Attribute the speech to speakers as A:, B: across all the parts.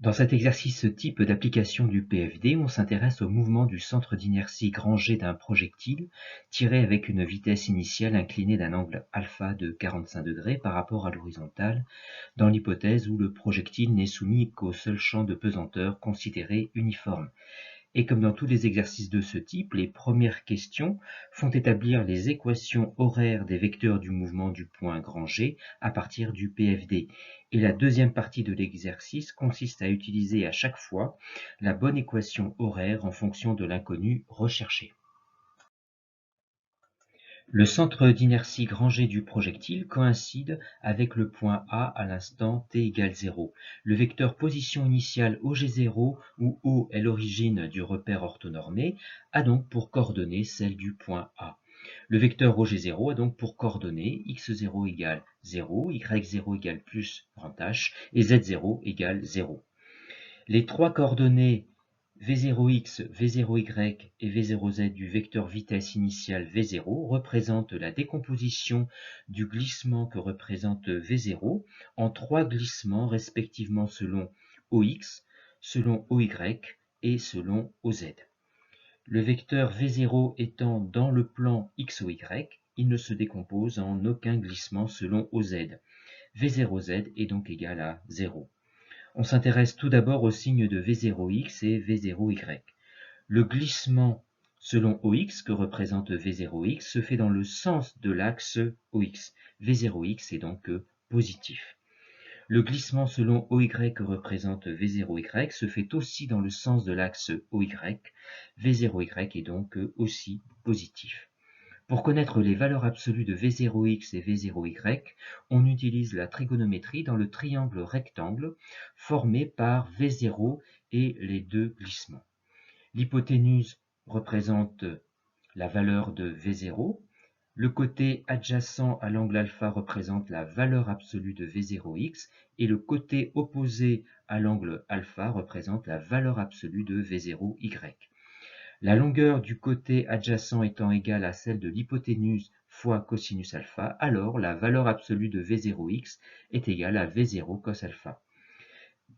A: Dans cet exercice type d'application du PFD, on s'intéresse au mouvement du centre d'inertie grangé d'un projectile tiré avec une vitesse initiale inclinée d'un angle alpha de 45 degrés par rapport à l'horizontale, dans l'hypothèse où le projectile n'est soumis qu'au seul champ de pesanteur considéré uniforme. Et comme dans tous les exercices de ce type, les premières questions font établir les équations horaires des vecteurs du mouvement du point grangé à partir du PFD. Et la deuxième partie de l'exercice consiste à utiliser à chaque fois la bonne équation horaire en fonction de l'inconnu recherché. Le centre d'inertie grangé du projectile coïncide avec le point A à l'instant t égale 0. Le vecteur position initiale OG0, où O est l'origine du repère orthonormé, a donc pour coordonnée celle du point A. Le vecteur OG0 a donc pour coordonnée x0 égale 0, y0 égale plus grand H et z0 égale 0. Les trois coordonnées v0x, v0y et v0z du vecteur vitesse initiale v0 représentent la décomposition du glissement que représente v0 en trois glissements respectivement selon ox, selon oy et selon oz. Le vecteur v0 étant dans le plan xoy, il ne se décompose en aucun glissement selon oz. v0z est donc égal à 0. On s'intéresse tout d'abord aux signes de v0x et v0y. Le glissement selon OX que représente v0x se fait dans le sens de l'axe OX. v0x est donc positif. Le glissement selon OY que représente v0y se fait aussi dans le sens de l'axe OY. v0y est donc aussi positif. Pour connaître les valeurs absolues de v0x et v0y, on utilise la trigonométrie dans le triangle rectangle formé par v0 et les deux glissements. L'hypoténuse représente la valeur de v0, le côté adjacent à l'angle alpha représente la valeur absolue de v0x et le côté opposé à l'angle alpha représente la valeur absolue de v0y. La longueur du côté adjacent étant égale à celle de l'hypoténuse fois cosinus alpha, alors la valeur absolue de v0x est égale à v0 cos alpha.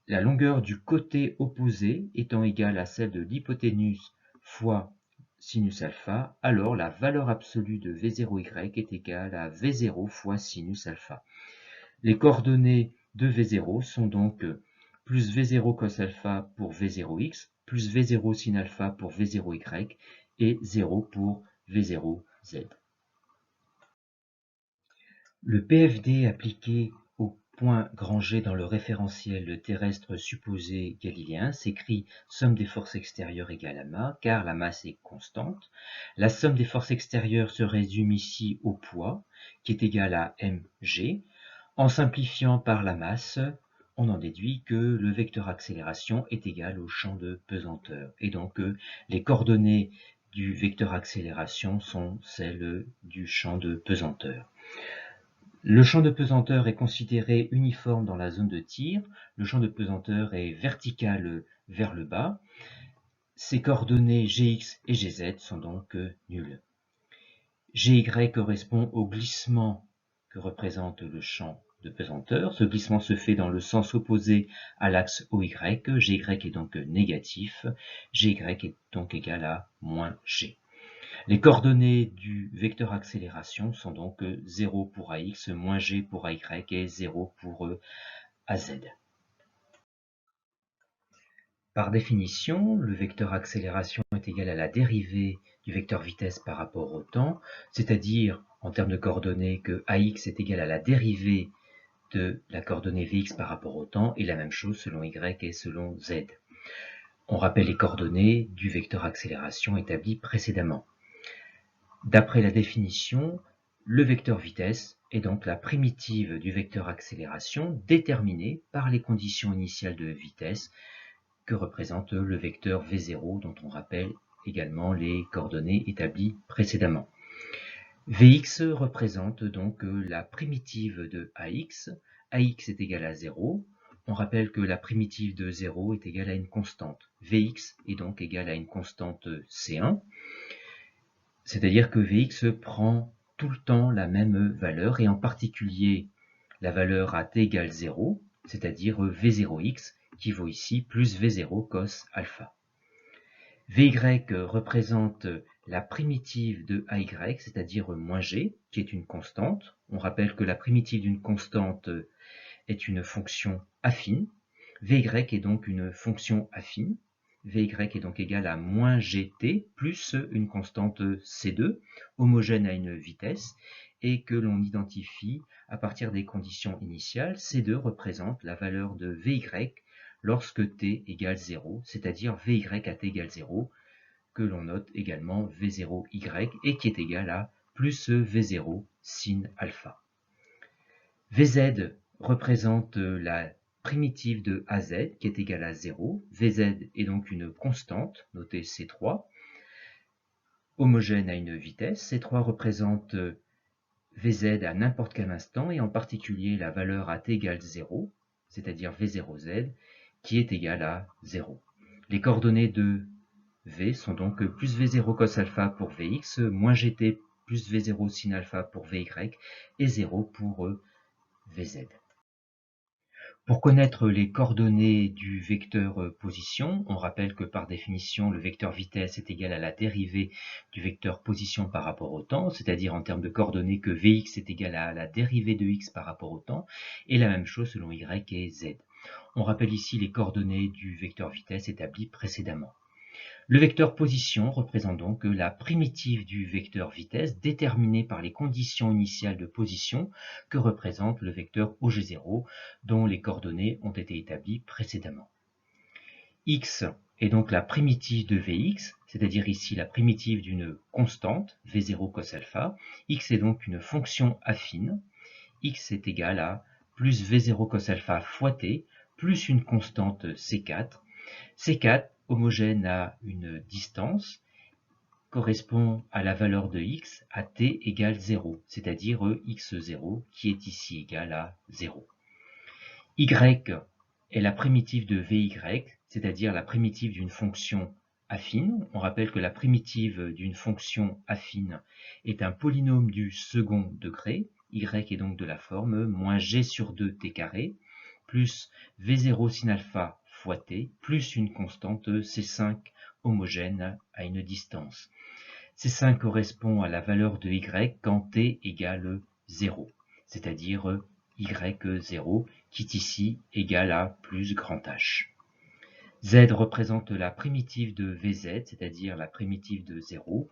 A: La longueur du côté opposé étant égale à celle de l'hypoténuse fois sinus alpha, alors la valeur absolue de v0y est égale à v0 fois sinus alpha. Les coordonnées de v0 sont donc plus v0 cos alpha pour v0x, plus v0 sin alpha pour v0y et 0 pour v0z. Le PFD appliqué au point grangé dans le référentiel terrestre supposé galiléen s'écrit somme des forces extérieures égale à ma, car la masse est constante. La somme des forces extérieures se résume ici au poids, qui est égal à mg. En simplifiant par la masse, on en déduit que le vecteur accélération est égal au champ de pesanteur. Et donc, les coordonnées du vecteur accélération sont celles du champ de pesanteur. Le champ de pesanteur est considéré uniforme dans la zone de tir. Le champ de pesanteur est vertical vers le bas. Ces coordonnées Gx et Gz sont donc nulles. Gy correspond au glissement que représente le champ de pesanteur. Ce glissement se fait dans le sens opposé à l'axe OY. Gy est donc négatif. Gy est donc égal à moins G. Les coordonnées du vecteur accélération sont donc 0 pour AX, moins G pour AY et 0 pour AZ. Par définition, le vecteur accélération est égal à la dérivée du vecteur vitesse par rapport au temps, c'est-à-dire en termes de coordonnées que AX est égal à la dérivée de la coordonnée Vx par rapport au temps, et la même chose selon Y et selon Z. On rappelle les coordonnées du vecteur accélération établi précédemment. D'après la définition, le vecteur vitesse est donc la primitive du vecteur accélération déterminée par les conditions initiales de vitesse que représente le vecteur v0 dont on rappelle également les coordonnées établies précédemment. Vx représente donc la primitive de AX. AX est égal à 0. On rappelle que la primitive de 0 est égale à une constante. Vx est donc égal à une constante C1. C'est-à-dire que Vx prend tout le temps la même valeur, et en particulier la valeur à t égale 0, c'est-à-dire v0x, qui vaut ici plus V0 cos alpha. Vy représente la primitive de AY, c'est-à-dire moins g, qui est une constante. On rappelle que la primitive d'une constante est une fonction affine. Vy est donc une fonction affine. Vy est donc égal à moins gt plus une constante c2, homogène à une vitesse, et que l'on identifie à partir des conditions initiales. C2 représente la valeur de Vy lorsque t égale 0, c'est-à-dire Vy à t égale 0, que l'on note également V0y et qui est égal à plus V0 sin alpha. Vz représente la primitive de Az qui est égale à 0. Vz est donc une constante, notée C3, homogène à une vitesse. C3 représente Vz à n'importe quel instant et en particulier la valeur à t égale 0, c'est-à-dire V0z, qui est égale à 0. Les coordonnées de V sont donc plus V0 cos alpha pour Vx, moins Gt plus V0 sin alpha pour Vy et 0 pour Vz. Pour connaître les coordonnées du vecteur position, on rappelle que par définition, le vecteur vitesse est égal à la dérivée du vecteur position par rapport au temps, c'est-à-dire en termes de coordonnées que Vx est égal à la dérivée de x par rapport au temps, et la même chose selon y et z. On rappelle ici les coordonnées du vecteur vitesse établies précédemment. Le vecteur position représente donc la primitive du vecteur vitesse déterminée par les conditions initiales de position que représente le vecteur OG0 dont les coordonnées ont été établies précédemment. X est donc la primitive de Vx, c'est-à-dire ici la primitive d'une constante, V0 cos alpha. X est donc une fonction affine. X est égal à plus V0 cos alpha fois t plus une constante C4. C4 homogène à une distance correspond à la valeur de x à t égale 0, c'est-à-dire x0 qui est ici égal à 0. Y est la primitive de Vy, c'est-à-dire la primitive d'une fonction affine. On rappelle que la primitive d'une fonction affine est un polynôme du second degré. Y est donc de la forme moins g sur 2 t carré plus V0 sin alpha fois t, plus une constante C5 homogène à une distance. C5 correspond à la valeur de y quand t égale 0, c'est-à-dire y0 qui est ici égal à plus grand H. Z représente la primitive de Vz, c'est-à-dire la primitive de 0.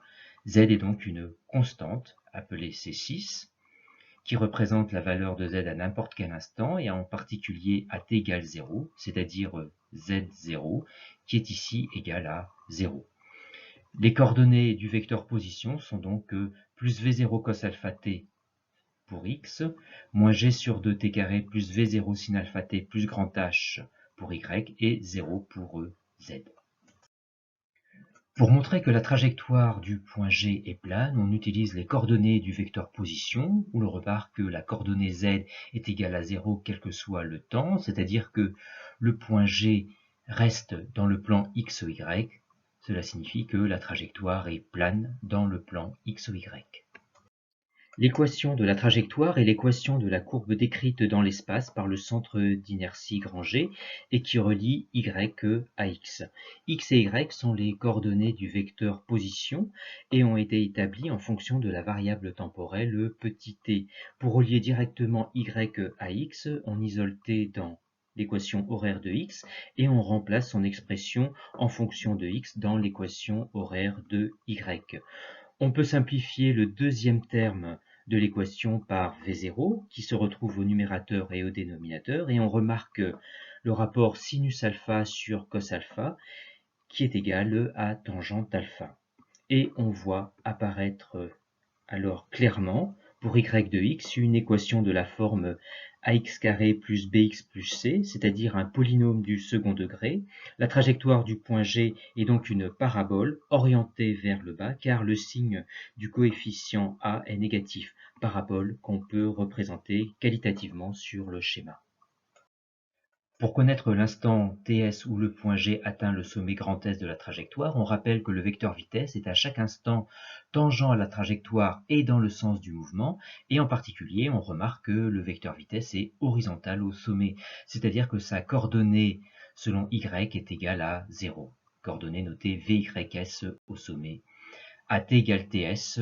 A: Z est donc une constante appelée C6, qui représente la valeur de z à n'importe quel instant, et en particulier à t égale 0, c'est-à-dire z0, qui est ici égal à 0. Les coordonnées du vecteur position sont donc plus v0 cos alpha t pour x, moins g sur 2 t carré plus v0 sin alpha t plus grand h pour y, et 0 pour z. Pour montrer que la trajectoire du point G est plane, on utilise les coordonnées du vecteur position, où l'on remarque que la coordonnée z est égale à 0 quel que soit le temps, c'est-à-dire que le point G reste dans le plan x ou y. Cela signifie que la trajectoire est plane dans le plan x ou y. L'équation de la trajectoire est l'équation de la courbe décrite dans l'espace par le centre d'inertie grand G et qui relie y à x. X et y sont les coordonnées du vecteur position et ont été établies en fonction de la variable temporelle petit t. Pour relier directement y à x, on isole t dans l'équation horaire de x et on remplace son expression en fonction de x dans l'équation horaire de y. On peut simplifier le deuxième terme de l'équation par V0 qui se retrouve au numérateur et au dénominateur et on remarque le rapport sinus alpha sur cos alpha qui est égal à tangente alpha. Et on voit apparaître alors clairement pour y de x une équation de la forme ax carré plus bx plus c, c'est-à-dire un polynôme du second degré. La trajectoire du point G est donc une parabole orientée vers le bas car le signe du coefficient a est négatif, parabole qu'on peut représenter qualitativement sur le schéma. Pour connaître l'instant ts où le point G atteint le sommet grand S de la trajectoire, on rappelle que le vecteur vitesse est à chaque instant tangent à la trajectoire et dans le sens du mouvement, et en particulier on remarque que le vecteur vitesse est horizontal au sommet, c'est-à-dire que sa coordonnée selon y est égal à 0. Coordonnées notées VYS au sommet. AT égale TS,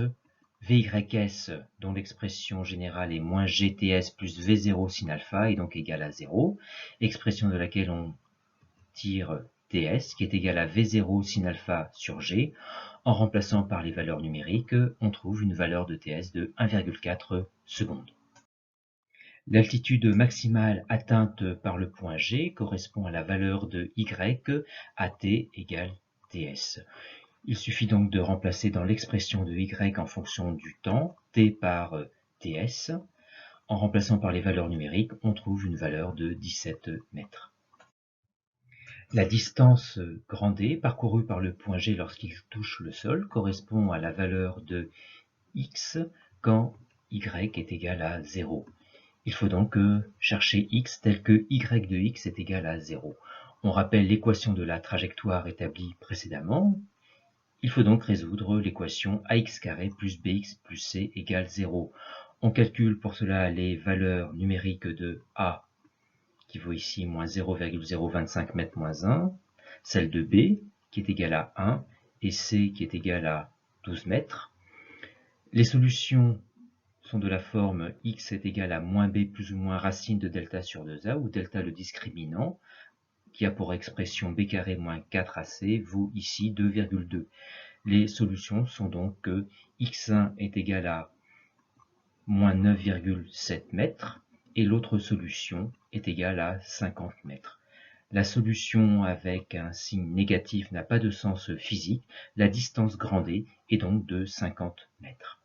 A: VYS dont l'expression générale est moins GTS plus V0 sin alpha est donc égal à 0, expression de laquelle on tire TS qui est égal à V0 sin alpha sur G. En remplaçant par les valeurs numériques, on trouve une valeur de TS de 1,4 secondes. L'altitude maximale atteinte par le point G correspond à la valeur de Y, AT égale TS. Il suffit donc de remplacer dans l'expression de Y en fonction du temps, T par TS. En remplaçant par les valeurs numériques, on trouve une valeur de 17 mètres. La distance grand D parcourue par le point G lorsqu'il touche le sol correspond à la valeur de X quand Y est égal à 0. Il faut donc chercher X tel que Y de X est égal à 0. On rappelle l'équation de la trajectoire établie précédemment. Il faut donc résoudre l'équation ax carré plus bx plus c égale 0. On calcule pour cela les valeurs numériques de A qui vaut ici moins 0,025 m moins 1, celle de B qui est égale à 1 et C qui est égale à 12 mètres. Les solutions sont de la forme x est égal à moins b plus ou moins racine de delta sur 2a, où delta le discriminant, qui a pour expression b carré moins 4ac, vaut ici 2,2. Les solutions sont donc que x1 est égal à moins 9,7 mètres, et l'autre solution est égale à 50 mètres. La solution avec un signe négatif n'a pas de sens physique, la distance grand D est donc de 50 mètres.